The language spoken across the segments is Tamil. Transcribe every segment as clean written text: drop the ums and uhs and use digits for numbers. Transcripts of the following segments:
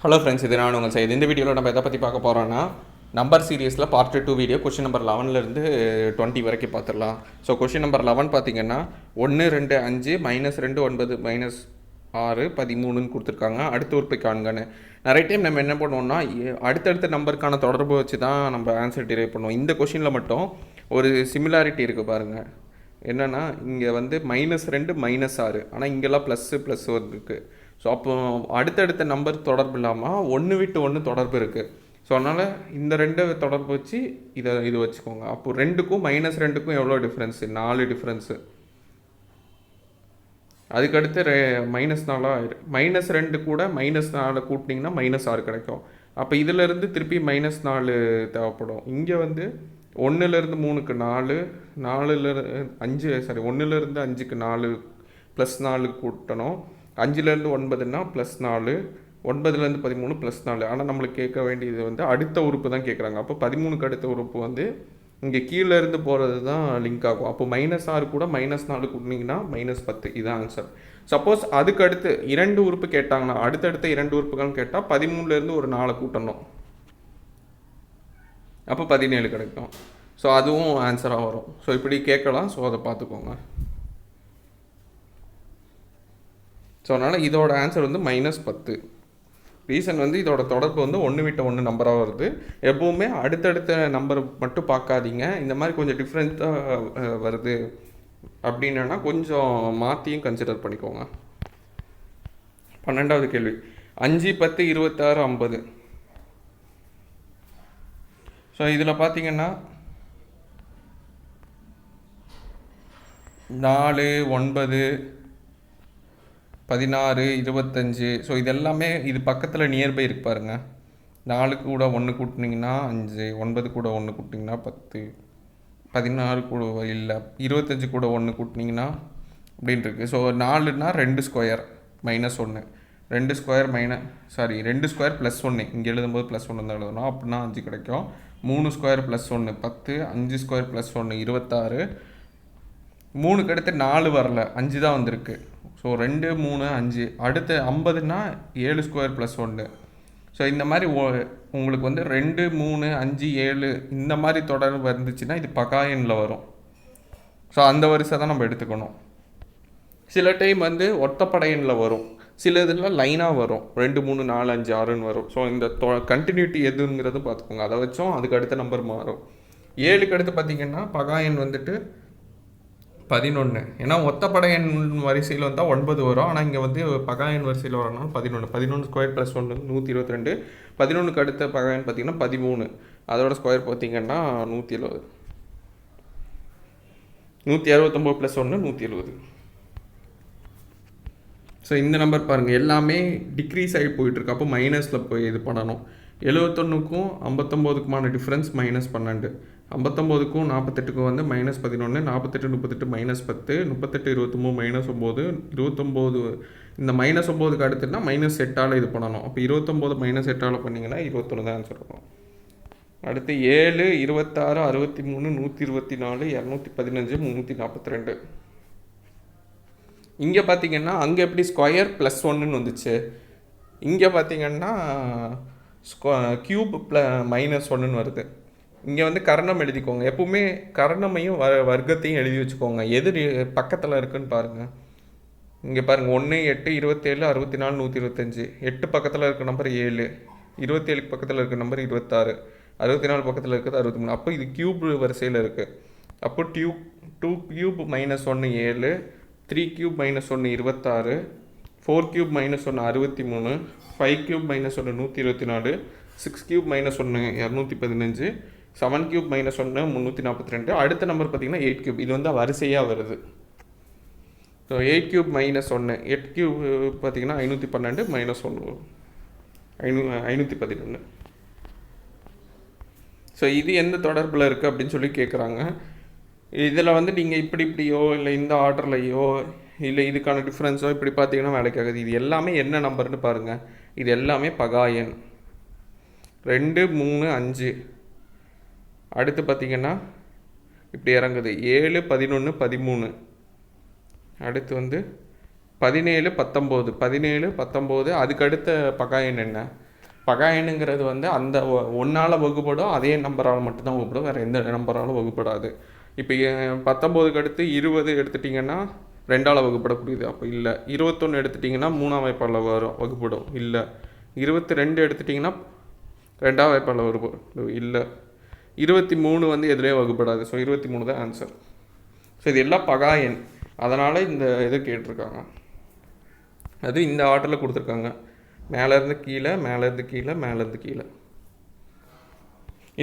ஹலோ ஃப்ரெண்ட்ஸ், இது நான் உங்கள் செய்து. இந்த வீடியோவில் நம்ம எதை பற்றி பார்க்க போகிறோன்னா, நம்பர் சீரியஸில் பார்ட் 2 வீடியோ கொஷின் நம்பர் 11லேருந்து 20 வரைக்கும் பார்த்துடலாம். ஸோ கொஷின் நம்பர் 11 பார்த்தீங்கன்னா 1 2 5 -2 9 -6 13ன்னு கொடுத்துருக்காங்க. அடுத்த உறுப்பை காண்கன்னு. நிறைய டைம் நம்ம என்ன பண்ணுவோம்னா, அடுத்தடுத்த நம்பருக்கான தொடர்பு வச்சு தான் நம்ம ஆன்சர் டிரைவ் பண்ணுவோம். இந்த கொஷினில் மட்டும் ஒரு சிமிலாரிட்டி இருக்குது பாருங்கள். என்னென்னா, இங்கே வந்து -2 -6, ஆனால் இங்கெல்லாம் ப்ளஸ் வந்துருக்கு. ஸோ அப்போ அடுத்தடுத்த நம்பர் தொடர்பு இல்லாமல் ஒன்று விட்டு ஒன்று தொடர்பு இருக்குது. ஸோ அதனால் இந்த ரெண்டு தொடர்பு வச்சு இது வச்சுக்கோங்க. அப்போது 2க்கும் -2க்கும் எவ்வளோ டிஃப்ரென்ஸு? 4 டிஃப்ரென்ஸு. அதுக்கடுத்து -4 ஆயிரும். -2 கூட -4 கூட்டினீங்கன்னா -6 கிடைக்கும். அப்போ இதிலேருந்து திருப்பி -4 தேவைப்படும். இங்கே வந்து 1லேருந்து 3க்கு 4, 1லேருந்து 5க்கு 4 +4 கூட்டணும். 5லேருந்து 9ன்னா +4, 9லேருந்து 13 +4. ஆனால் நம்மளுக்கு கேட்க வேண்டியது வந்து அடுத்த உறுப்பு தான் கேட்குறாங்க. அப்போ 13க்கு அடுத்த உறுப்பு வந்து இங்கே கீழே இருந்து போகிறது தான் லிங்க் ஆகும். அப்போ -6 கூட -4 கூட்டினீங்கன்னா -10. இதுதான் ஆன்சர். சப்போஸ் அதுக்கு அடுத்து 2 உறுப்பு கேட்டாங்கன்னா, அடுத்தடுத்த 2 உறுப்புகள் கேட்டால் 13லேருந்து ஒரு 4 கூட்டணும். அப்போ 17 கிடைக்கும். ஸோ அதுவும் ஆன்சராக வரும். ஸோ இப்படி கேட்கலாம். ஸோ அதை பார்த்துக்கோங்க. ஸோ அதனால் இதோட ஆன்சர் வந்து -10. ரீசன் வந்து இதோட தொடர்பு வந்து 1 விட்டு 1 நம்பராக வருது. எப்போவுமே அடுத்தடுத்த நம்பர் மட்டும் பார்க்காதீங்க. இந்த மாதிரி கொஞ்சம் டிஃப்ரெண்ட்டாக வருது அப்படின்னா கொஞ்சம் மாற்றியும் கன்சிடர் பண்ணிக்கோங்க. 12வது கேள்வி. 5 10 26 50. ஸோ இதில் பார்த்தீங்கன்னா 4 9 16 25. ஸோ இது எல்லாமே இது பக்கத்தில் நியர்பை இருக்கு பாருங்கள். 4 கூட 1 கூட்டினீங்கன்னா 5, 9 கூட 1 கூட்டினீங்கன்னா 10, 16 கூட இல்லை 25 கூட 1 கூட்டினீங்கன்னா அப்படின்னு இருக்குது. ஸோ 4னா 2 ஸ்கொயர் -1, 2 ஸ்கொயர் -2 ஸ்கொயர் +1. இங்கே எழுதும்போது +1 தான் எழுதணும். அப்படின்னா 5 கிடைக்கும். 3 ஸ்கொயர் +1 10, 5 ஸ்கொயர் +1 26. 3க்கு அடுத்து 4 வரல, 5 தான் வந்திருக்கு. ஸோ 2 3 5. அடுத்து 50னா 7 ஸ்கொயர் +1. ஸோ இந்த மாதிரி உங்களுக்கு வந்து 2 3 5 7 இந்த மாதிரி தொடர் வந்துச்சுன்னா இது பகாயனில் வரும். ஸோ அந்த வரிசை தான் நம்ம எடுத்துக்கணும். சில டைம் வந்து ஒத்தப்படையனில் வரும், சில இதில் லைனாக வரும். 2 3 4 5 6ன்னு வரும். ஸோ இந்த கண்டினியூட்டி எதுங்கிறது பார்த்துக்கோங்க. அதை வச்சோம் அதுக்கு அடுத்த நம்பர் மாறும். 7க்கு அடுத்து பார்த்திங்கன்னா பகாயன் வந்துட்டு 11. ஏன்னா ஒத்தப்படையன் வரிசையில் வந்தால் 9 வரும். ஆனால் இங்கே வந்து பகாயன் வரிசையில் வரனால 11. 11 ஸ்கொயர் +1 122. 11க்கு அடுத்த பகாயன் பார்த்திங்கன்னா 13. அதோட ஸ்கொயர் பார்த்திங்கன்னா 170. 169 +1 170. ஸோ இந்த நம்பர் பாருங்கள், எல்லாமே டிக்ரீஸ் ஆகி போயிட்டுருக்கு. அப்போ மைனஸில் போய் இது பண்ணணும். 71க்கும் 59க்குமான டிஃப்ரென்ஸ் -12. 59க்கும் 48க்கும் வந்து -11, 48 38 -10, 38 23 -9, 29 இந்த -9க்கு அடுத்துனா -8ஆல் இது பண்ணணும். அப்போ 29 -8ஆல் பண்ணிங்கன்னா 21 தான் ஆன்சர் வரும். அடுத்து 7 26 63 124 215 342. இங்கே பார்த்தீங்கன்னா அங்கே எப்படி ஸ்கொயர் +1ன்னு வந்துச்சு, இங்கே பார்த்தீங்கன்னா கியூப் -1ன்னு வருது. இங்கே வந்து கர்ணம் எழுதிக்கோங்க. எப்பவுமே கர்ணமையும் வர்க்கத்தையும் எழுதி வச்சுக்கோங்க. எது பக்கத்தில் இருக்குன்னு பாருங்கள். இங்கே பாருங்கள், 1 8 27 64 125. 8 பக்கத்தில் இருக்க நம்பர் 7, 27 பக்கத்தில் இருக்க நம்பர் 26, 64 பக்கத்தில் இருக்கிறது 63. அப்போ இது கியூப் வரிசையில் இருக்குது. அப்போ 2 cube -1 7, 3 cube -1 26, 4 cube -1 63, 5 cube -1 124, 6 cube -1 215, 7 cube -1 342. அடுத்த நம்பர் பார்த்திங்கன்னா 8 கியூப். இது வந்து வரிசையாக வருது. ஸோ 8 கியூப் -1, 8 கியூப் பார்த்திங்கன்னா 512 -1 511. ஸோ இது எந்த தொடர்பில் இருக்குது அப்படின்னு சொல்லி கேட்குறாங்க. இதில் வந்து நீங்கள் இப்படியோ இல்லை இந்த ஆர்டர்லையோ இல்லை இதுக்கான டிஃப்ரென்ஸோ இப்படி பார்த்தீங்கன்னா வேலைக்காகுது. இது எல்லாமே என்ன நம்பர்னு பாருங்கள். இது எல்லாமே பகாயன். 2 3 5. அடுத்து பார்த்திங்கன்னா இப்படி இறங்குது 7 11 13. அடுத்து வந்து 17 19 17 19. அதுக்கு அடுத்த பகாயன் என்ன? பகா எண்ணுங்கிறது வந்து அந்த ஒன்றால் வகுப்படும், அதே நம்பரால் மட்டும்தான் வகுப்படும், வேறு எந்த நம்பராலும் வகுப்படாது. இப்போ 19க்கு அடுத்து 20 எடுத்துட்டிங்கன்னா 2ஆல் வகுப்படக்கூடியது, அப்போ இல்லை. 21 எடுத்துட்டிங்கன்னா 3ஆம் வாய்ப்பால் வகுப்படும், இல்லை. 22 எடுத்துட்டிங்கன்னா 2ஆம் வாய்ப்பால் வகுப்படும், இல்லை. 23 வந்து எதுலேயும் வகுப்படாது. ஸோ 23 தான் ஆன்சர். ஸோ இது எல்லாம் பகா எண், அதனால் இந்த இது கேட்டிருக்காங்க. அது இந்த ஆர்டரில் கொடுத்துருக்காங்க, மேலேருந்து கீழே, மேலேருந்து கீழே, மேலேருந்து கீழே.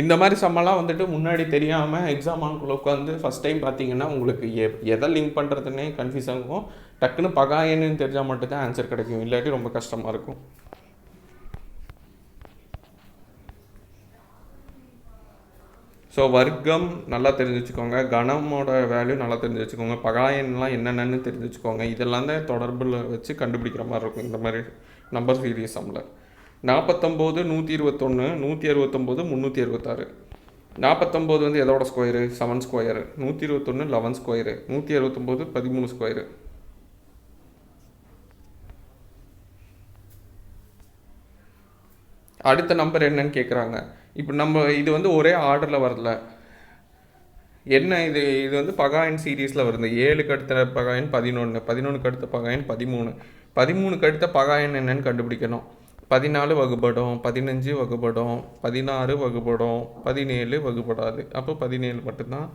இந்த மாதிரி சம்மெல்லாம் வந்துட்டு முன்னாடி தெரியாமல் எக்ஸாம் ஹால்குள்ளே உட்காந்து ஃபஸ்ட் டைம் பார்த்தீங்கன்னா உங்களுக்கு எதை லிங்க் பண்ணுறதுன்னே கன்ஃபியூஸ் ஆகும். டக்குன்னு பகா எண்ணுன்னு தெரிஞ்சால் மட்டும்தான் ஆன்சர் கிடைக்கும், இல்லாட்டி ரொம்ப கஷ்டமாக இருக்கும். ஸோ வர்க்கம் நல்லா தெரிஞ்சு வச்சுக்கோங்க, கணமோட வேல்யூ நல்லா தெரிஞ்சு வச்சுக்கோங்க, பகா எண்ணெலாம் என்னென்னு தெரிஞ்சு வச்சுக்கோங்க. இதெல்லாம் தான் தொடர்பில் வச்சு கண்டுபிடிக்கிற மாதிரி இருக்கும் இந்த மாதிரி நம்பர் சீரியஸ் சம்மில். 49 121 169 366. 49 வந்து எதோட ஸ்கொயரு? 7 ஸ்கொயரு. 121 11 ஸ்கொயரு. 169 13 ஸ்கொயரு. அடுத்த நம்பர் என்னன்னு கேட்குறாங்க. இப்போ நம்ம இது வந்து ஒரே ஆர்டரில் வரல, என்ன இது இது வந்து பகாயன் சீரீஸில் வருது. 7க்கு அடுத்த பகாயன் 11, 11க்கு அடுத்த பகாயன் 13, 13க்கு அடுத்த பகாயன் என்னன்னு கண்டுபிடிக்கணும். 14 வகுப்படும், 15 வகுப்படும், 16 வகுப்படும், 17 வகுப்படாது. அப்போ 17 மட்டும்தான்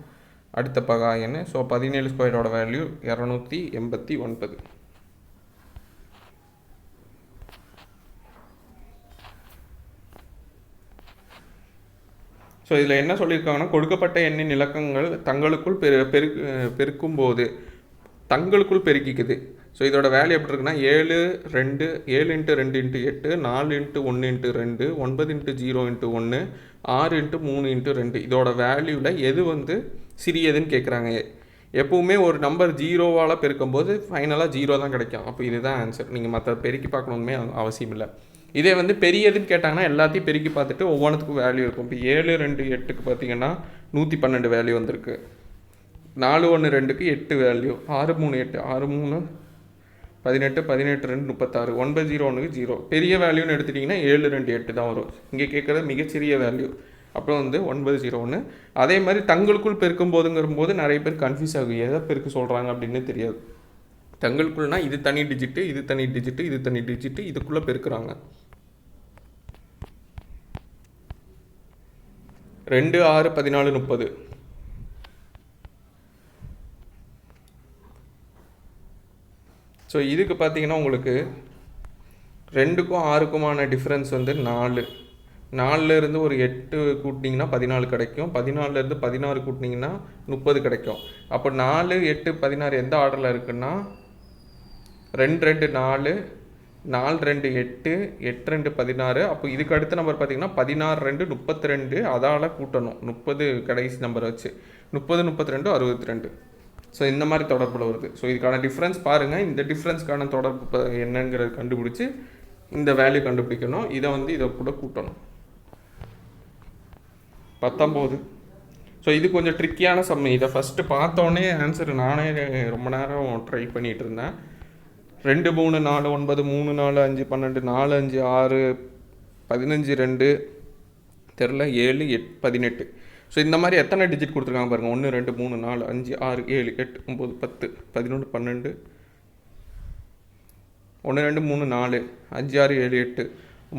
அடுத்த பகாயன். ஸோ 17 ஸ்கொயரோட வேல்யூ 289. ஸோ இதில் என்ன சொல்லியிருக்காங்கன்னா, கொடுக்கப்பட்ட எண்ணின் இலக்கங்கள் தங்களுக்குள் பெருக்கும்போது தங்களுக்குள் பெருக்கிக்குது. ஸோ இதோட வேல்யூ எப்படி இருக்குன்னா 7 2 7 × 2 × 8 4 × 1 × 2 9 × 0 × 1 6 × 3 × 2. இதோட வேல்யூவில் எது வந்து சிறியதுன்னு கேட்குறாங்க. எப்போவுமே ஒரு நம்பர் 0வால் பெருக்கும்போது ஃபைனலாக 0 தான் கிடைக்கும். அப்போ இதுதான் ஆன்சர். நீங்கள் மற்ற பெருக்கி பார்க்கணுமே அவசியம் இல்லை. இதே வந்து பெரியதுன்னு கேட்டாங்கன்னா எல்லாத்தையும் பெருக்கி பார்த்துட்டு ஒவ்வொன்றுத்துக்கும் வேல்யூ இருக்கும். இப்போ 7 2 8க்கு பார்த்தீங்கன்னா 112 வேல்யூ வந்திருக்கு. 4 1 2க்கு 8 வேல்யூ. 6 3 8 6 3 18 18 2 36 9 0 1க்கு 0. பெரிய வேல்யூன்னு எடுத்துட்டிங்கன்னா 7 2 8 தான் வரும். இங்கே கேட்குறது மிகச்சிறிய வேல்யூ. அப்புறம் வந்து 9 0 1. அதே மாதிரி தங்களுக்குள் பெருக்கும் போதுங்கிறபோது நிறைய பேர் கன்ஃபியூஸ் ஆகும், எதை பெருக்க சொல்கிறாங்க அப்படின்னு தெரியாது. தங்களுக்குள்னா இது தனி டிஜிட்டு, இது தனி டிஜிட்டு, இது தனி டிஜிட்டு, இதுக்குள்ளே பெருக்குறாங்க. 2 6 14 30. ஸோ இதுக்கு பார்த்தீங்கன்னா உங்களுக்கு 2க்கும் 6க்குமான டிஃப்ரென்ஸ் வந்து 4. 4லேருந்து ஒரு 8 கூட்டினீங்கன்னா 14 கிடைக்கும். 14லேருந்து 16 கூட்டினீங்கன்னா 30 கிடைக்கும். அப்போ 4 8 16 எந்த ஆர்டரில் இருக்குன்னா 2 2 4 4 2 8 8 2 16. அப்போ இதுக்கு அடுத்த நம்பர் பார்த்தீங்கன்னா 16 2 32. அதால் கூட்டணும் 30 கடைசி நம்பரை வச்சு. 30 32 62. ஸோ இந்த மாதிரி தொடர்பில் வருது. ஸோ இதுக்கான டிஃப்ரென்ஸ் பாருங்கள். இந்த டிஃப்ரென்ஸ்க்கான தொடர்பு என்னங்கிறது கண்டுபிடிச்சி இந்த வேல்யூ கண்டுபிடிக்கணும். இதை வந்து இதை கூட கூட்டணும். 19. ஸோ இது கொஞ்சம் ட்ரிக்கியான சம். இதை ஃபஸ்ட்டு பார்த்தோன்னே ஆன்சர் நானே ரொம்ப நேரம் ட்ரை பண்ணிகிட்டு இருந்தேன். 2 3 4 9 3 4 5 12 4 5 6 15 2 தெரில 7 8 18. ஸோ இந்த மாதிரி எத்தனை டிஜிட் கொடுத்துருக்காங்க பாருங்கள். 1 2 3 4 5 6 7 8 9 10 11 12 1 2 3 4 5 6 7 8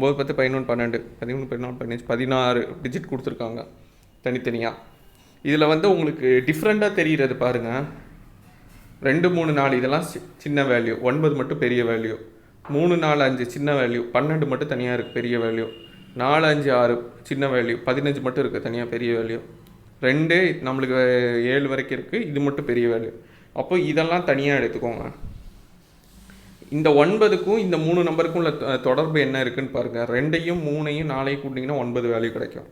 9 10 11 12 13 14 15 16 டிஜிட் கொடுத்துருக்காங்க தனித்தனியாக. இதில் வந்து உங்களுக்கு டிஃப்ரெண்ட்டாக தெரிகிறது பாருங்கள். 2 3 4 இதெல்லாம் சின்ன வேல்யூ, 9 மட்டும் பெரிய வேல்யூ. 3 4 5 சின்ன வேல்யூ, 12 மட்டும் தனியாக இருக்குது பெரிய வேல்யூ. 4 5 6 சின்ன வேல்யூ, 15 மட்டும் இருக்குது தனியாக பெரிய வேல்யூ. 2 நம்மளுக்கு 7 வரைக்கும் இருக்குது, இது மட்டும் பெரிய வேல்யூ. அப்போ இதெல்லாம் தனியாக எடுத்துக்கோங்க. இந்த 9க்கும் இந்த 3 நம்பருக்கும் உள்ள தொடர்பு என்ன இருக்குதுன்னு பாருங்கள். 2ஐயும் 3ஐயும் 4ஐயும் கூட்டிங்கன்னா 9 வேல்யூ கிடைக்கும்.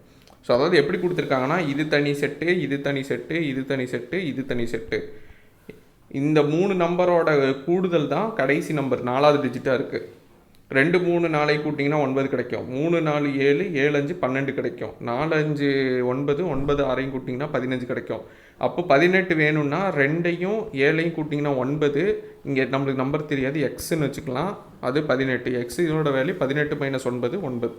ஸோ அதாவது எப்படி கொடுத்துருக்காங்கன்னா இது தனி செட்டு, இது தனி செட்டு, இது தனி செட்டு, இது தனி செட்டு. இந்த 3 நம்பரோட கூடுதல் தான் கடைசி நம்பர் 4வது டிஜிட்டாக இருக்குது. 2 3 4 கூட்டிங்கன்னா 9 கிடைக்கும். 3 4 7 7 5 12 கிடைக்கும். 4 5 9 9 6 கூட்டிங்கன்னா 15 கிடைக்கும். அப்போ 18 வேணும்னா 2ஐயும் 7ஐயும் கூட்டிங்கன்னா 9. இங்கே நம்மளுக்கு நம்பர் தெரியாது, எக்ஸ்ன்னு வச்சுக்கலாம். அது 18. எக்ஸ் இதோட வேல்யூ 18 - 9 9.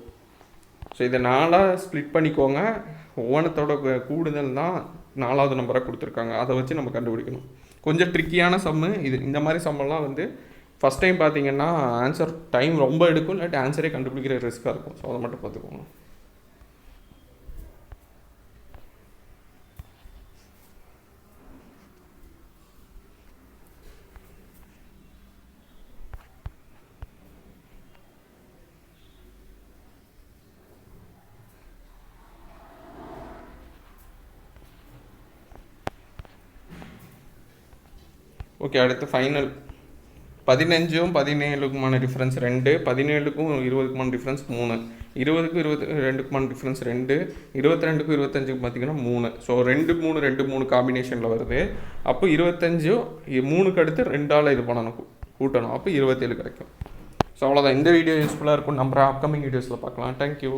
ஸோ இதை 4ஆக ஸ்ப்ளிட் பண்ணிக்கோங்க. ஒவ்வொன்றத்தோட கூடுதல் தான் 4வது நம்பராக கொடுத்துருக்காங்க. அதை வச்சு நம்ம கண்டுபிடிக்கணும். கொஞ்சம் ட்ரிக்கியான சம்மு இது. இந்த மாதிரி சம்மெல்லாம் வந்து ஃபஸ்ட் டைம் பார்த்தீங்கன்னா ஆன்சர் டைம் ரொம்ப எடுக்கும், இல்லாட்டி ஆன்சரே கண்டுபிடிக்கிற ரிஸ்க்காக இருக்கும். ஸோ அதை மட்டும் பார்த்துக்கோங்க. ஓகே, அடுத்து ஃபைனல். 15ம் 17க்குமான டிஃப்ரென்ஸ் 2, 17க்கும் 20க்குமான டிஃப்ரென்ஸ் 3, 20க்கும் 22க்குமான டிஃப்ரென்ஸ் 2, 22க்கும் 25க்கும் பார்த்தீங்கன்னா 3. ஸோ 2 3 2 3 காம்பினேஷனில் வருது. அப்போ 25 3க்கு அடுத்து 2ஆல் இது பண்ணணும், கூட்டணும். அப்போ 27 கிடைக்கும். ஸோ அவ்வளோதான். இந்த வீடியோ யூஸ்ஃபுல்லாக இருக்கும். நம்ம அப்கமிங் வீடியோஸில் பார்க்கலாம். தேங்க்யூ.